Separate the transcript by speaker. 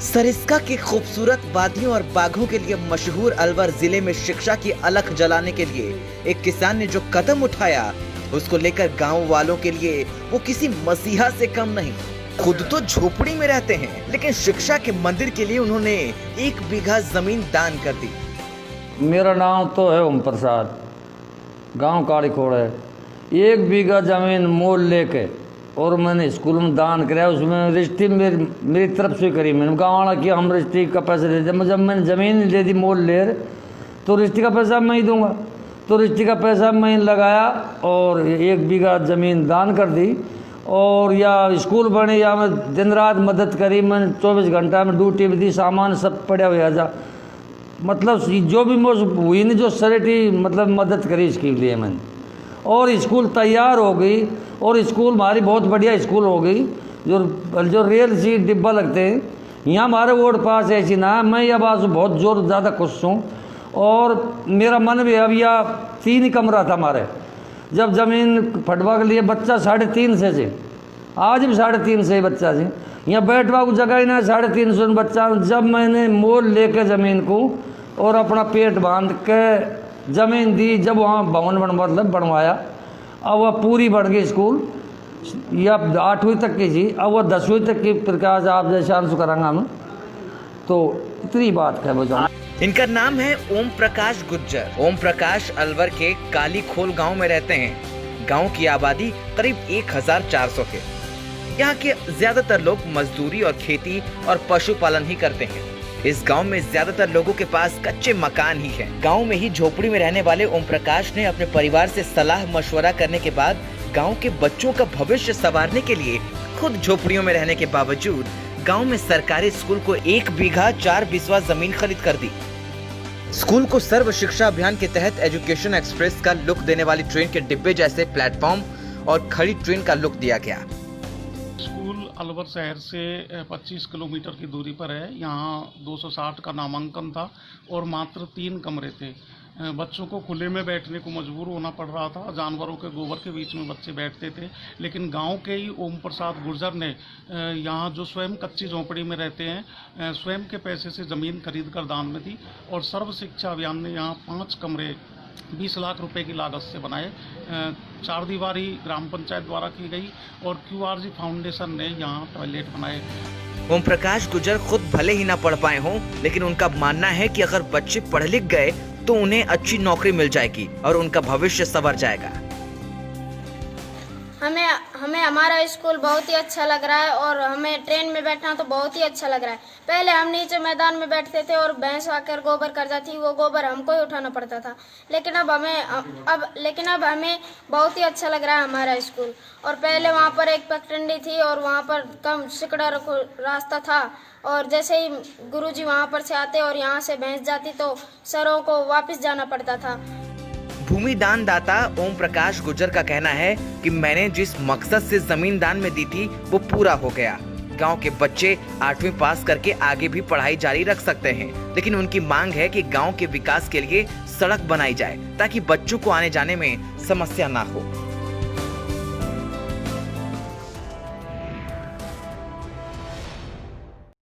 Speaker 1: सरिस्का की खूबसूरत वादियों और बाघों के लिए मशहूर अलवर जिले में शिक्षा की अलख जलाने के लिए एक किसान ने जो कदम उठाया, उसको लेकर गांव वालों के लिए वो किसी मसीहा से कम नहीं। खुद तो झोपड़ी में रहते हैं, लेकिन शिक्षा के मंदिर के लिए उन्होंने 1 बीघा जमीन दान कर दी।
Speaker 2: मेरा नाम तो है ओम प्रसाद, गांव काली खोड़ है। 1 बीघा जमीन मोल लेके और मैंने स्कूल में दान कराया। उसमें रजिस्ट्री मेरी तरफ से करी। मैंने गाँव वाला कि हम रजिस्ट्री का पैसा दे दें। जब मैंने ज़मीन दे दी मोल ले, तो रजिस्ट्री का पैसा मैं ही दूंगा। तो रजिस्ट्री का पैसा मैं लगाया और 1 बीघा ज़मीन दान कर दी। और या स्कूल बने या मैं दिन रात मदद करी। मैंने 24 घंटा में ड्यूटी भी दी, सामान सब पड़ा हुआ था। मतलब जो भी हुई नहीं, जो सरेटी मतलब मदद करी इसके लिए मैंने। और स्कूल तैयार हो गई और स्कूल हमारी बहुत बढ़िया स्कूल हो गई। जो रेल सीट डिब्बा लगते हैं यहाँ हमारे वोट पास ऐसी ना, मैं यह बात बहुत जोर ज़्यादा खुश हूँ। और मेरा मन भी अब यह 3 ही कमरा था हमारे। जब ज़मीन फटवा के लिए बच्चा 3.5 से आज भी 3.5 से बच्चा से यहाँ बैठवा को जगह ही ना 350 बच्चा। जब मैंने मोल लेके ज़मीन को और अपना पेट बांध के ज़मीन दी, जब वहाँ भवन बनवाया, अब वह पूरी बन गई स्कूल। या 8वीं तक की थी, अब वह 10वीं तक की प्रकाश आप जैसे आंसू करांगा हम। तो इतनी बात है वो।
Speaker 1: इनका नाम है ओम प्रकाश गुज्जर। ओम प्रकाश अलवर के काली खोल गांव में रहते हैं। गांव की आबादी करीब 1400 है। यहाँ के ज्यादातर लोग मजदूरी और खेती और पशुपालन ही करते हैं। इस गांव में ज्यादातर लोगों के पास कच्चे मकान ही हैं। गांव में ही झोपड़ी में रहने वाले ओम प्रकाश ने अपने परिवार से सलाह मशवरा करने के बाद गांव के बच्चों का भविष्य संवारने के लिए खुद झोपड़ियों में रहने के बावजूद गांव में सरकारी स्कूल को 1 बीघा 4 बिस्वा जमीन खरीद कर दी। स्कूल को सर्व शिक्षा अभियान के तहत एजुकेशन एक्सप्रेस का लुक देने वाली ट्रेन के डिब्बे जैसे प्लेटफॉर्म और खड़ी ट्रेन का लुक दिया गया।
Speaker 3: स्कूल अलवर शहर से 25 किलोमीटर की दूरी पर है। यहाँ 260 का नामांकन था और मात्र 3 कमरे थे। बच्चों को खुले में बैठने को मजबूर होना पड़ रहा था। जानवरों के गोबर के बीच में बच्चे बैठते थे। लेकिन गांव के ही ओम प्रसाद गुर्जर ने यहाँ जो स्वयं कच्ची झोंपड़ी में रहते हैं, स्वयं के पैसे से ज़मीन खरीद कर दान में दी। और सर्व शिक्षा अभियान ने यहाँ 5 कमरे 20 लाख रुपए की लागत से बनाए। 4 दीवारी ग्राम पंचायत द्वारा की गई और QRG फाउंडेशन ने यहाँ टॉयलेट बनाए।
Speaker 1: ओम प्रकाश गुज्जर खुद भले ही ना पढ़ पाए हों, लेकिन उनका मानना है कि अगर बच्चे पढ़ लिख गए तो उन्हें अच्छी नौकरी मिल जाएगी और उनका भविष्य संवर जाएगा।
Speaker 4: हमें हमारा स्कूल बहुत ही अच्छा लग रहा है और हमें ट्रेन में बैठना तो बहुत ही अच्छा लग रहा है। पहले हम नीचे मैदान में बैठते थे और भैंस आकर गोबर कर जाती, वो गोबर हमको ही उठाना पड़ता था। लेकिन अब हमें बहुत ही अच्छा लग रहा है हमारा स्कूल। और पहले वहाँ पर एक पगडंडी थी और वहाँ पर कम सिकड़ा रास्ता था। और जैसे ही गुरुजी वहाँ पर से आते और यहाँ से भैंस जाती तो सरों को वापस जाना पड़ता था।
Speaker 1: भूमि दान दाता ओम प्रकाश गुज्जर का कहना है कि मैंने जिस मकसद से जमीन दान में दी थी वो पूरा हो गया। गांव के बच्चे 8वीं पास करके आगे भी पढ़ाई जारी रख सकते हैं, लेकिन उनकी मांग है कि गांव के विकास के लिए सड़क बनाई जाए ताकि बच्चों को आने जाने में समस्या ना हो।